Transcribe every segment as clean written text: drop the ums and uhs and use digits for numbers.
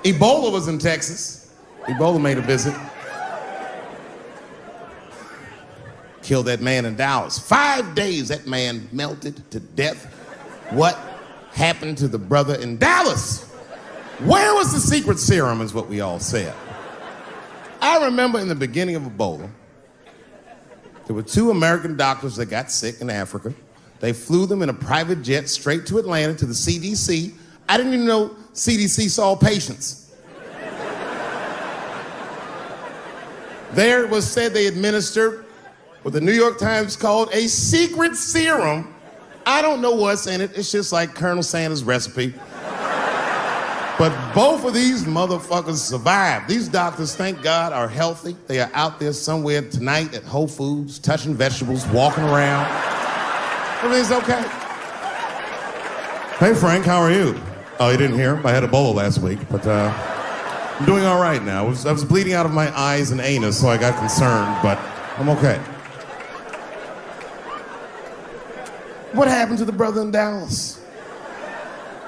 Ebola was in Texas. Ebola made a visit. Killed that man in Dallas. 5 days, that man melted to death. What happened to the brother in Dallas? Where was the secret serum, is what we all said. I remember in the beginning of Ebola, there were 2 American doctors that got sick in Africa. They flew them in a private jet straight to Atlanta to the CDC. I didn't even know CDC saw patients. There it was said they administered what the New York Times called a secret serum. I don't know what's in it. It's just like Colonel Sanders' recipe. But both of these motherfuckers survived. These doctors, thank God, are healthy. They are out there somewhere tonight at Whole Foods, touching vegetables, walking around. Everything's okay. Hey, Frank, how are you? Oh, you didn't hear? I had Ebola last week, but I'm doing all right now. I was bleeding out of my eyes and anus, so I got concerned, but I'm okay. What happened to the brother in Dallas?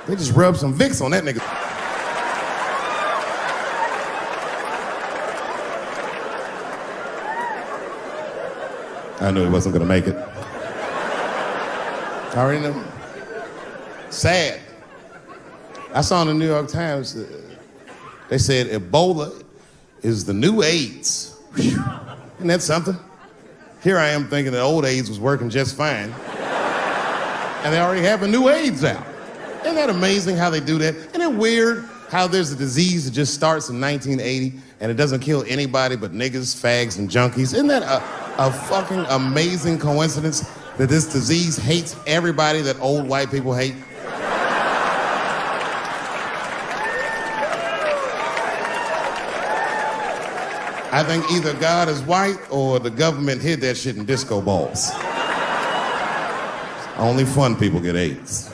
They just rubbed some Vicks on that nigga. I knew he wasn't gonna make it. I already knew. Sad. I saw in the New York Times, they said Ebola is the new AIDS. Whew. Isn't that something? Here I am thinking that old AIDS was working just fine. And they already have a new AIDS out. Isn't that amazing how they do that? Isn't it weird how there's a disease that just starts in 1980 and it doesn't kill anybody but niggas, fags, and junkies? Isn't that a fucking amazing coincidence that this disease hates everybody that old white people hate? I think either God is white or the government hid that shit in disco balls. Only fun people get AIDS.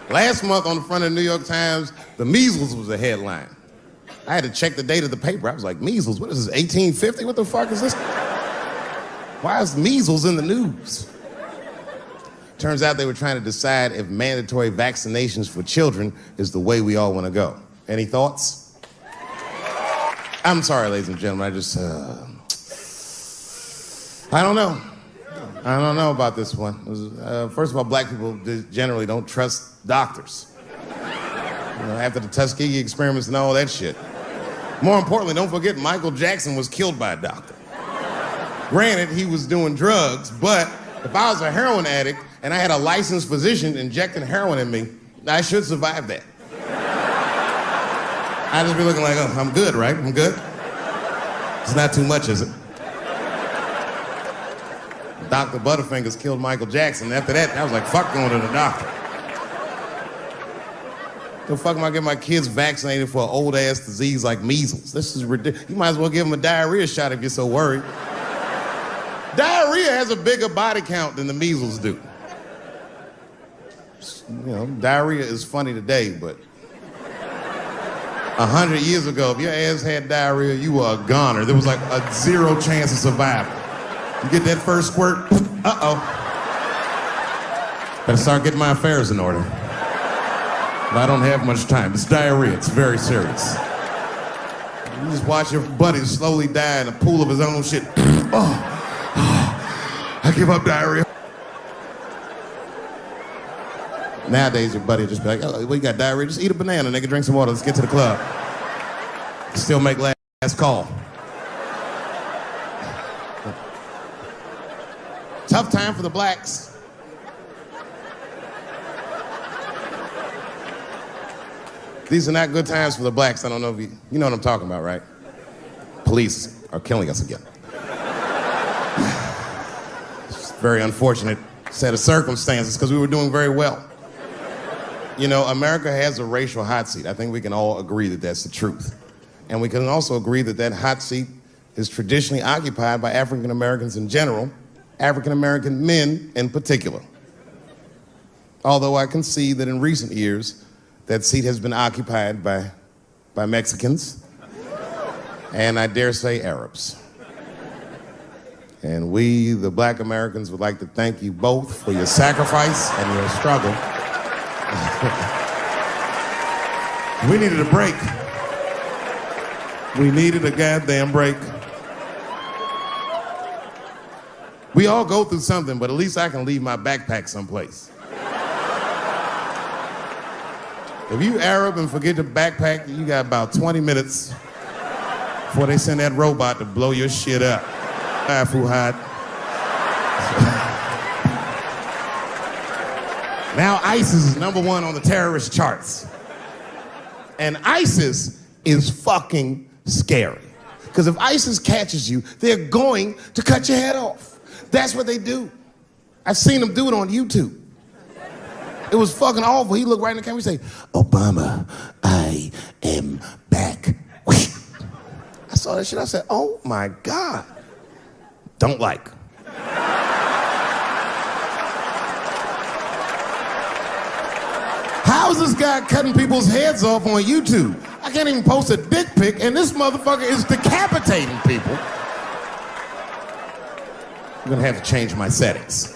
Last month on the front of the New York Times, the measles was a headline. I had to check the date of the paper. I was like, measles, what is this, 1850? What the fuck is this? Why is measles in the news? Turns out they were trying to decide if mandatory vaccinations for children is the way we all want to go. Any thoughts? I'm sorry, ladies and gentlemen, I don't know. I don't know about this one. First of all, black people generally don't trust doctors. After the Tuskegee experiments and all that shit. More importantly, don't forget Michael Jackson was killed by a doctor. Granted, he was doing drugs, but if I was a heroin addict and I had a licensed physician injecting heroin in me, I should survive that. I'd just be looking like, oh, I'm good, right? I'm good? It's not too much, is it? Dr. Butterfingers killed Michael Jackson. After that, I was like, fuck going to the doctor. The fuck am I getting my kids vaccinated for an old-ass disease like measles? This is ridiculous. You might as well give them a diarrhea shot if you're so worried. Diarrhea has a bigger body count than the measles do. You know, diarrhea is funny today, but 100 years ago, if your ass had diarrhea, you were a goner. There was like a 0 chance of survival. You get that first squirt, uh-oh. Better start getting my affairs in order. But I don't have much time. It's diarrhea, it's very serious. You just watch your buddy slowly die in a pool of his own shit. I give up diarrhea. Nowadays, your buddy will just be like, oh, well, you got diarrhea? Just eat a banana, nigga, drink some water, let's get to the club. Still make last call. Tough time for the blacks. These are not good times for the blacks. I don't know if you know what I'm talking about, right? Police are killing us again. It's a very unfortunate set of circumstances because we were doing very well. You know, America has a racial hot seat. I think we can all agree that that's the truth. And we can also agree that that hot seat is traditionally occupied by African Americans in general, African American men in particular. Although I can see that in recent years, that seat has been occupied by Mexicans, and I dare say Arabs. And we, the black Americans, would like to thank you both for your sacrifice and your struggle. We needed a break. We needed a goddamn break. We all go through something, but at least I can leave my backpack someplace. If you Arab and forget your backpack, you got about 20 minutes before they send that robot to blow your shit up. Fuhad. Now ISIS is #1 on the terrorist charts. And ISIS is fucking scary. Because if ISIS catches you, they're going to cut your head off. That's what they do. I've seen them do it on YouTube. It was fucking awful. He looked right in the camera and say, "Obama, I am back." I saw that shit. I said, oh my God. Don't like. How is this guy cutting people's heads off on YouTube? I can't even post a dick pic, and this motherfucker is decapitating people. I'm gonna have to change my settings.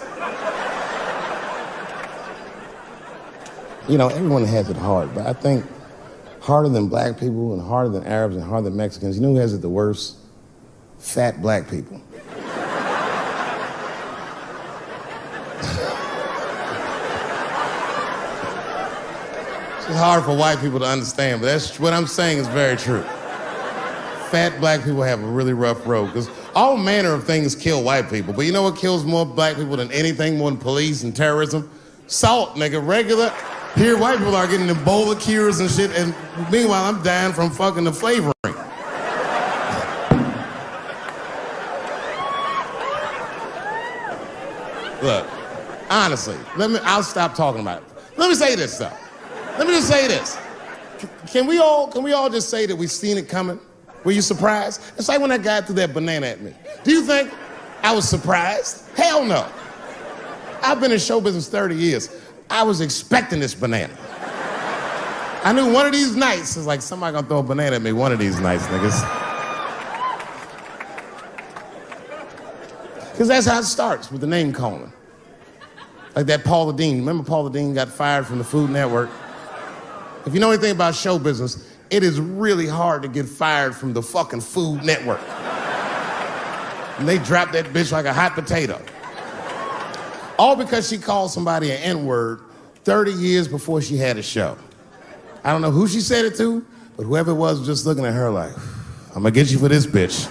You know, everyone has it hard, but I think harder than black people and harder than Arabs and harder than Mexicans, you know who has it the worst? Fat black people. It's hard for white people to understand, but that's what I'm saying is very true. Fat black people have a really rough road, because all manner of things kill white people, but you know what kills more black people than anything, more than police and terrorism? Salt, nigga, regular. Here, white people are getting Ebola cures and shit, and meanwhile, I'm dying from fucking the flavoring. Look, honestly, I'll stop talking about it. Let me say this, though. Let me just say this. Can we all just say that we've seen it coming? Were you surprised? It's like when that guy threw that banana at me. Do you think I was surprised? Hell no. I've been in show business 30 years. I was expecting this banana. I knew one of these nights, it's like somebody gonna throw a banana at me one of these nights, niggas. Because that's how it starts, with the name calling. Like that Paula Deen. Remember Paula Deen got fired from the Food Network? If you know anything about show business, it is really hard to get fired from the fucking Food Network. And they dropped that bitch like a hot potato. All because she called somebody an N-word 30 years before she had a show. I don't know who she said it to, but whoever it was just looking at her like, I'm gonna get you for this bitch.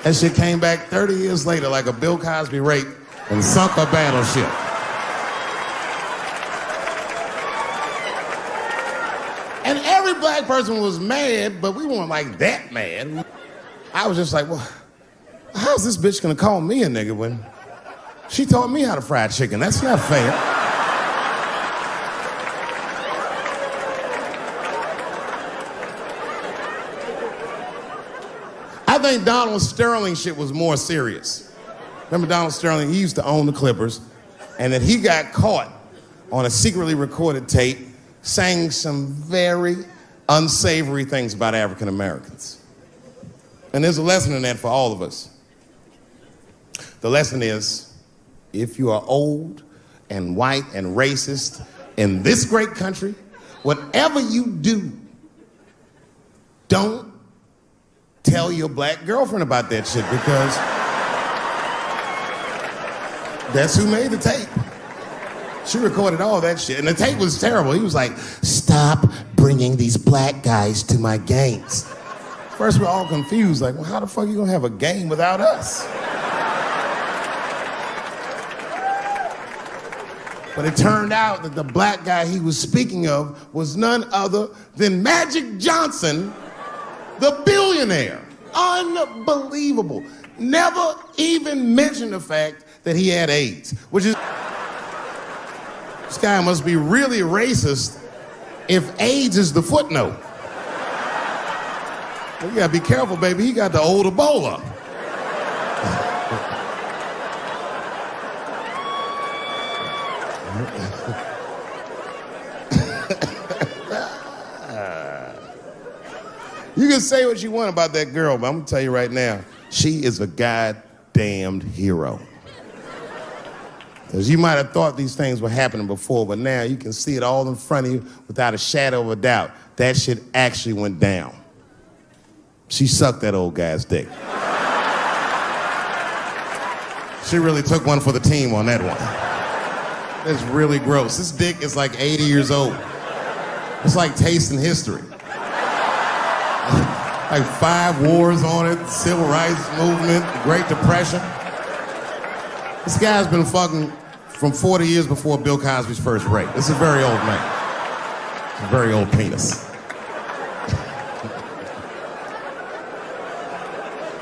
That shit came back 30 years later like a Bill Cosby rape and sunk a battleship. And every black person was mad, but we weren't like that mad. I was just like, well, how's this bitch gonna call me a nigga when she taught me how to fry chicken? That's not fair. I think Donald Sterling shit was more serious. Remember Donald Sterling? He used to own the Clippers, and then he got caught on a secretly recorded tape saying some very unsavory things about African Americans. And there's a lesson in that for all of us. The lesson is, if you are old and white and racist in this great country, whatever you do, don't tell your black girlfriend about that shit, because that's who made the tape. She recorded all that shit, and the tape was terrible. He was like, stop bringing these black guys to my games. First, we're all confused, like, well, how the fuck are you gonna have a game without us? But it turned out that the black guy he was speaking of was none other than Magic Johnson, the billionaire. Unbelievable. Never even mentioned the fact that he had AIDS, which is, this guy must be really racist if AIDS is the footnote. Well, you gotta be careful, baby. He got the old Ebola. You can say what you want about that girl, but I'm gonna tell you right now, she is a goddamned hero. Because you might have thought these things were happening before, but now you can see it all in front of you without a shadow of a doubt. That shit actually went down. She sucked that old guy's dick. She really took one for the team on that one. That's really gross. This dick is like 80 years old. It's like tasting history. Like 5 wars on it, civil rights movement, Great Depression. This guy's been fucking from 40 years before Bill Cosby's first rape. This is a very old man. It's a very old penis.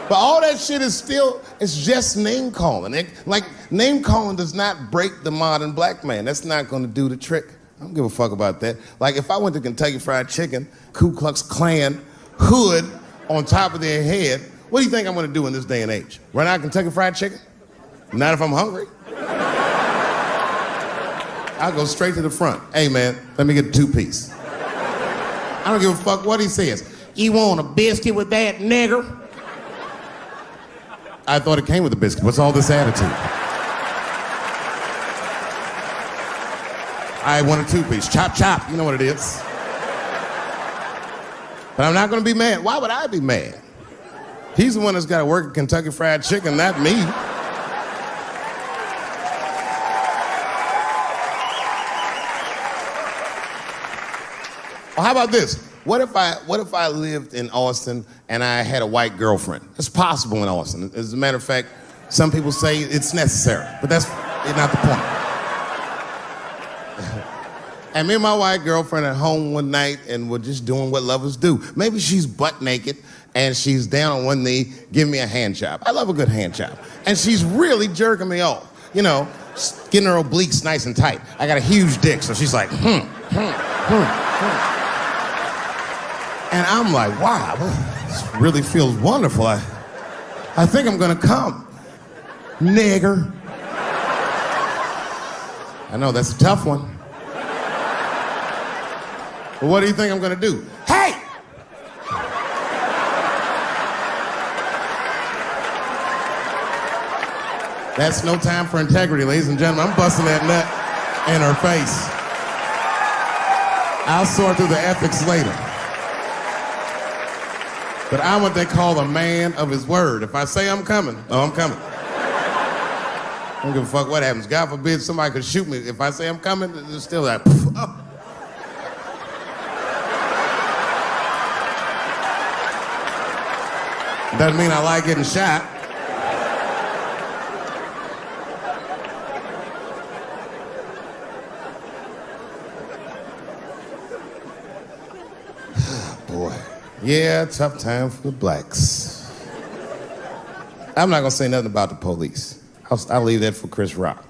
But all that shit is still, it's just name calling. Like, name calling does not break the modern black man. That's not gonna do the trick. I don't give a fuck about that. Like, if I went to Kentucky Fried Chicken, Ku Klux Klan, hood on top of their head, what do you think I'm gonna do in this day and age? Run out of Kentucky Fried Chicken? Not if I'm hungry. I'll go straight to the front. Hey, man, let me get a 2-piece. I don't give a fuck what he says. You want a biscuit with that, nigger? I thought it came with a biscuit. What's all this attitude? I want a 2-piece. Chop, chop. You know what it is. But I'm not gonna be mad. Why would I be mad? He's the one that's gotta work at Kentucky Fried Chicken, not me. Well, how about this? What if I lived in Austin and I had a white girlfriend? It's possible in Austin. As a matter of fact, some people say it's necessary, but that's not the point. And me and my white girlfriend at home one night and we're just doing what lovers do. Maybe she's butt naked and she's down on one knee giving me a hand job. I love a good hand job. And she's really jerking me off. You know, getting her obliques nice and tight. I got a huge dick, so she's like, And I'm like, wow, this really feels wonderful. I think I'm gonna come. Nigger. I know, that's a tough one. But what do you think I'm gonna do? Hey! That's no time for integrity, ladies and gentlemen. I'm busting that nut in her face. I'll sort through the ethics later. But I'm what they call a man of his word. If I say I'm coming, oh, I'm coming. I don't give a fuck what happens. God forbid somebody could shoot me. If I say I'm coming, it's still that. Oh. Doesn't mean I like getting shot. Boy. Yeah, tough time for the blacks. I'm not gonna say nothing about the police. I'll leave that for Chris Rock.